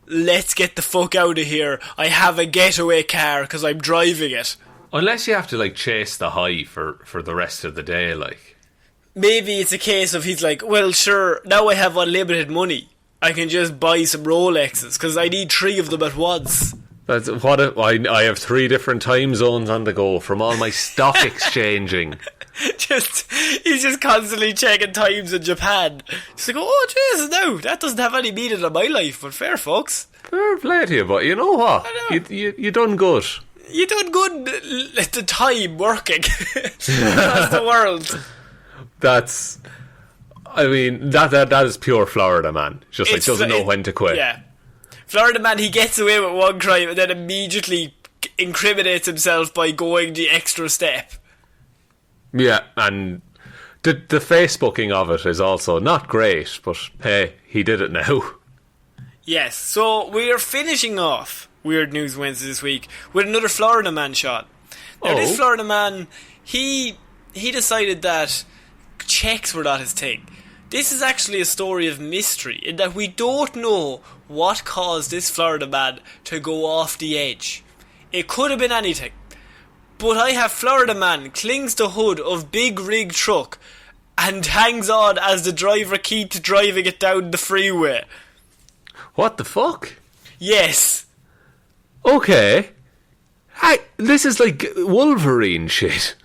Let's get the fuck out of here. I have a getaway car because I'm driving it. Unless you have to like chase the high for the rest of the day, like. maybe it's a case of he's like, well, sure, now I have unlimited money. I can just buy some Rolexes because I need 3 of them at once. That's I have 3 different time zones on the go from all my stock exchanging. He's just constantly checking times in Japan. Just like, oh, Jesus, no, that doesn't have any meaning in my life, but fair, folks. Fair play to you, but you know what? You done good. You done good at the time working across the world. That's... I mean, that is pure Florida man. Just like doesn't know when to quit. Yeah. Florida man, he gets away with one crime and then immediately incriminates himself by going the extra step. Yeah, and the Facebooking of it is also not great, but hey, he did it now. Yes, so we are finishing off Weird News Wednesday this week with another Florida man shot. Now this Florida man, he decided that checks were not his thing. This is actually a story of mystery in that we don't know what caused this Florida man to go off the edge. It could have been anything. But I have Florida man clings to hood of big rig truck and hangs on as the driver keeps driving it down the freeway. What the fuck? Yes. Okay. This is like Wolverine shit.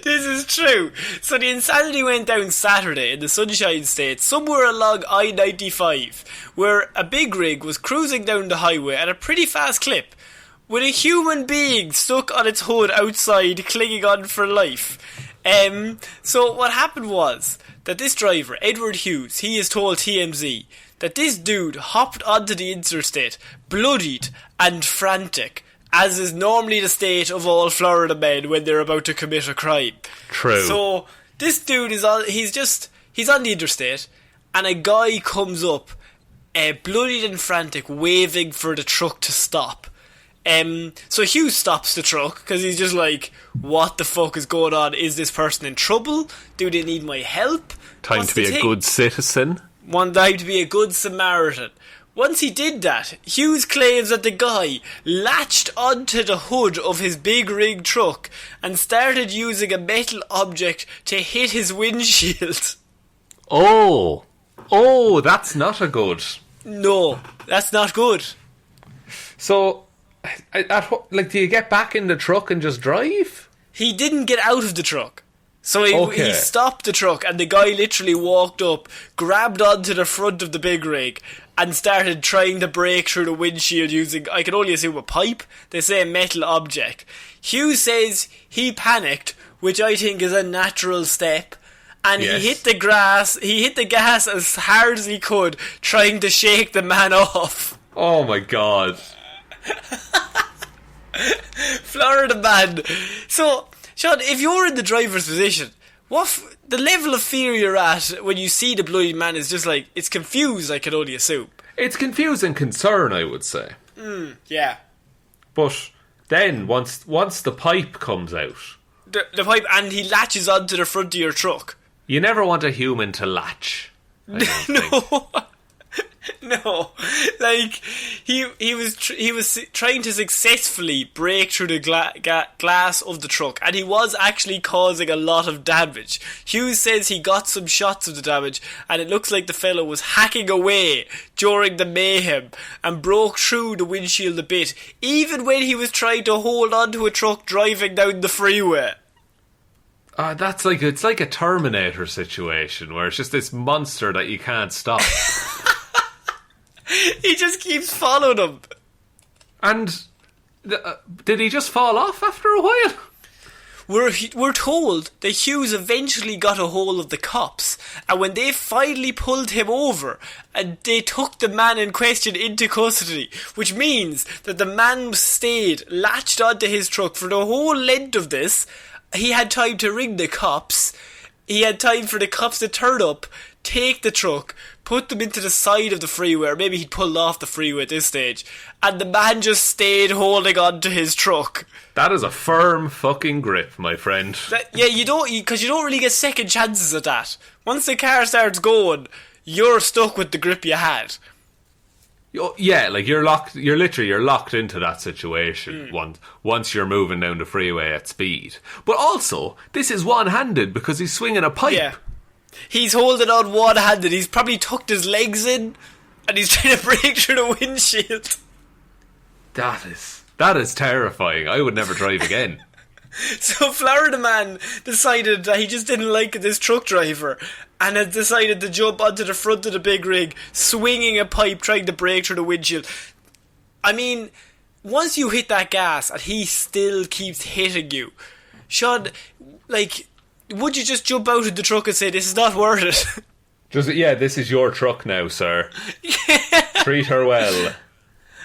This is true. So the insanity went down Saturday in the Sunshine State, somewhere along I-95, where a big rig was cruising down the highway at a pretty fast clip, with a human being stuck on its hood outside, clinging on for life. So what happened was that this driver, Edward Hughes, he has told TMZ that this dude hopped onto the interstate, bloodied and frantic, as is normally the state of all Florida men when they're about to commit a crime. True. So this dude is he's on the interstate, and a guy comes up, bloodied and frantic, waving for the truck to stop. So Hughes stops the truck because he's just like, what the fuck is going on? Is this person in trouble? Do they need my help? Time to be a good citizen. One time to be a good Samaritan. Once he did that, Hughes claims that the guy latched onto the hood of his big rig truck and started using a metal object to hit his windshield. Oh, that's not a good. No, that's not good. So, do you get back in the truck and just drive? He didn't get out of the truck. So he stopped the truck, and the guy literally walked up, grabbed onto the front of the big rig, and started trying to break through the windshield using, I can only assume, a pipe. They say a metal object. Hughes says he panicked, which I think is a natural step, and he hit the gas as hard as he could, trying to shake the man off. Oh my god. Florida man. So, Sean, if you're in the driver's position, the level of fear you're at when you see the bloody man is just like, it's confused, I can only assume. It's confused and concern, I would say. Yeah. But then, once the pipe comes out... The pipe, and he latches onto the front of your truck. You never want a human to latch. No. No, like he was trying to successfully break through the glass of the truck, and he was actually causing a lot of damage. Hughes says he got some shots of the damage, and it looks like the fellow was hacking away during the mayhem and broke through the windshield a bit, even when he was trying to hold on to a truck driving down the freeway. It's like a Terminator situation where it's just this monster that you can't stop. He just keeps following him. And did he just fall off after a while? We're told that Hughes eventually got a hold of the cops, and when they finally pulled him over, and they took the man in question into custody, which means that the man stayed latched onto his truck for the whole length of this. He had time to ring the cops. He had time for the cops to turn up, take the truck, put them into the side of the freeway, or maybe he'd pulled off the freeway at this stage, and the man just stayed holding on to his truck. That is a firm fucking grip, my friend. Because you don't really get second chances at that. Once the car starts going, you're stuck with the grip you had. Yeah, like you're locked into that situation once you're moving down the freeway at speed. But also, this is one-handed because he's swinging a pipe. Yeah. He's holding on one-handed. He's probably tucked his legs in and he's trying to break through the windshield. That is terrifying. I would never drive again. So Florida man decided that he just didn't like this truck driver and had decided to jump onto the front of the big rig, swinging a pipe, trying to break through the windshield. I mean, once you hit that gas and he still keeps hitting you, Sean, like, would you just jump out of the truck and say, this is not worth it? This is your truck now, sir. Treat her well.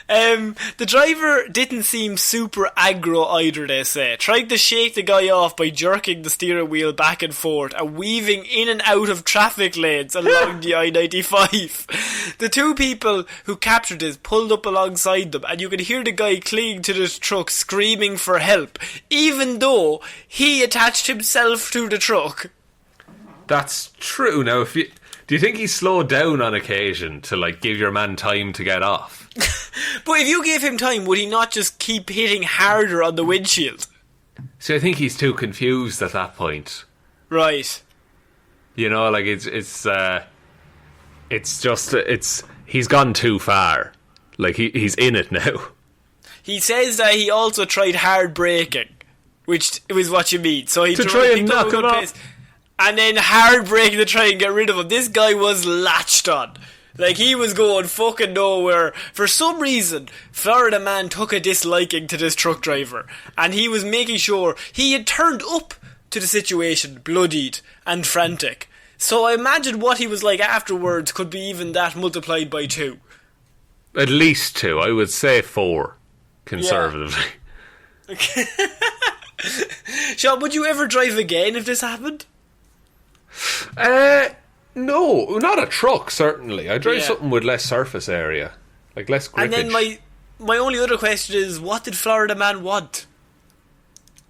The driver didn't seem super aggro either, they say. Tried to shake the guy off by jerking the steering wheel back and forth and weaving in and out of traffic lanes along the I-95. The two people who captured this pulled up alongside them and you could hear the guy clinging to the truck screaming for help, even though he attached himself to the truck. That's true. Now, do you think he slowed down on occasion to, like, give your man time to get off? But if you gave him time, would he not just keep hitting harder on the windshield? See, I think he's too confused at that point. Right. You know, like, he's gone too far. Like, he's in it now. He says that he also tried hard braking, which was what you mean. So he to try and knock him off. And then hard braking to try and get rid of him. This guy was latched on. Like, he was going fucking nowhere. For some reason, Florida man took a disliking to this truck driver. And he was making sure he had turned up to the situation, bloodied and frantic. So I imagine what he was like afterwards could be even that multiplied by 2. At least 2. I would say 4, conservatively. Yeah. Sean, would you ever drive again if this happened? No, not a truck, certainly. I drive something with less surface area, like less grippage. And then my only other question is, what did Florida man want?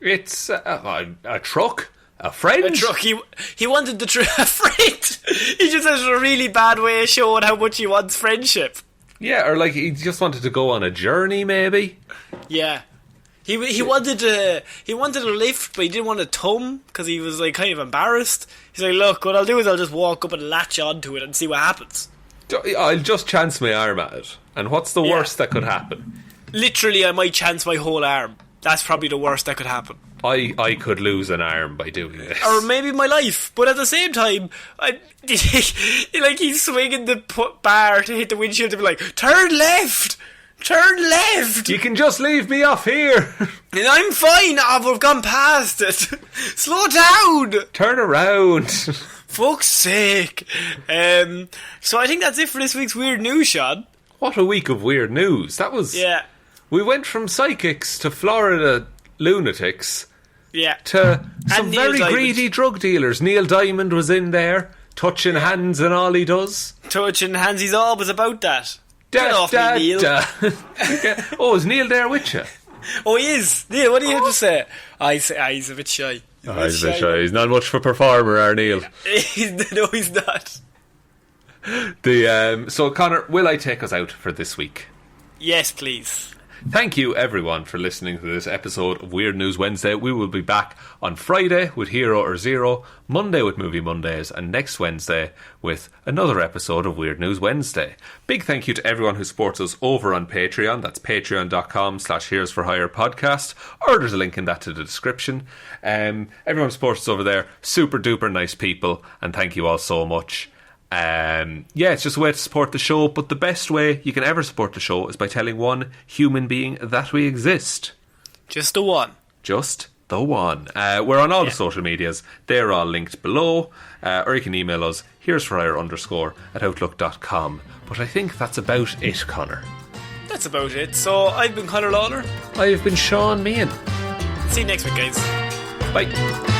It's a truck, a friend. A truck. He wanted a friend. He just has a really bad way of showing how much he wants friendship. Yeah, or like he just wanted to go on a journey, maybe. Yeah. He wanted a lift, but he didn't want a tum because he was like kind of embarrassed. He's like, look, what I'll do is I'll just walk up and latch onto it and see what happens. I'll just chance my arm at it. And what's the worst that could happen? Literally, I might chance my whole arm. That's probably the worst that could happen. I could lose an arm by doing this. Or maybe my life. But at the same time, he's swinging the bar to hit the windshield to be like, turn left! Turn left! You can just leave me off here. And I'm fine. I've gone past it. Slow down. Turn around. Fuck's sake. So I think that's it for this week's Weird News, Sean. What a week of weird news. That was... Yeah. We went from psychics to Florida lunatics. Yeah. To some very greedy drug dealers. Neil Diamond was in there, touching hands and all he does. Touching hands, he's always about that. Get off me, Neil. Oh, is Neil there with you? Oh, he is. Neil, what do you have to say? He's a bit shy. He's a bit shy. He's not much of a performer, our Neil. No, he's not. So, Connor, will I take us out for this week? Yes, please. Thank you, everyone, for listening to this episode of Weird News Wednesday. We will be back on Friday with Hero or Zero, Monday with Movie Mondays, and next Wednesday with another episode of Weird News Wednesday. Big thank you to everyone who supports us over on Patreon. That's patreon.com/Heroes for Hire podcast, or there's a link in that to the description. Everyone who supports us over there, super duper nice people, and thank you all so much. It's just a way to support the show, but the best way you can ever support the show is by telling one human being that we exist. Just the one. Just the one. We're on all the social medias. They're all linked below. Or you can email us, here'sforhire_@outlook.com. But I think that's about it, Connor. That's about it. So I've been Ciara Lawler. I've been Sean Meehan. See you next week, guys. Bye.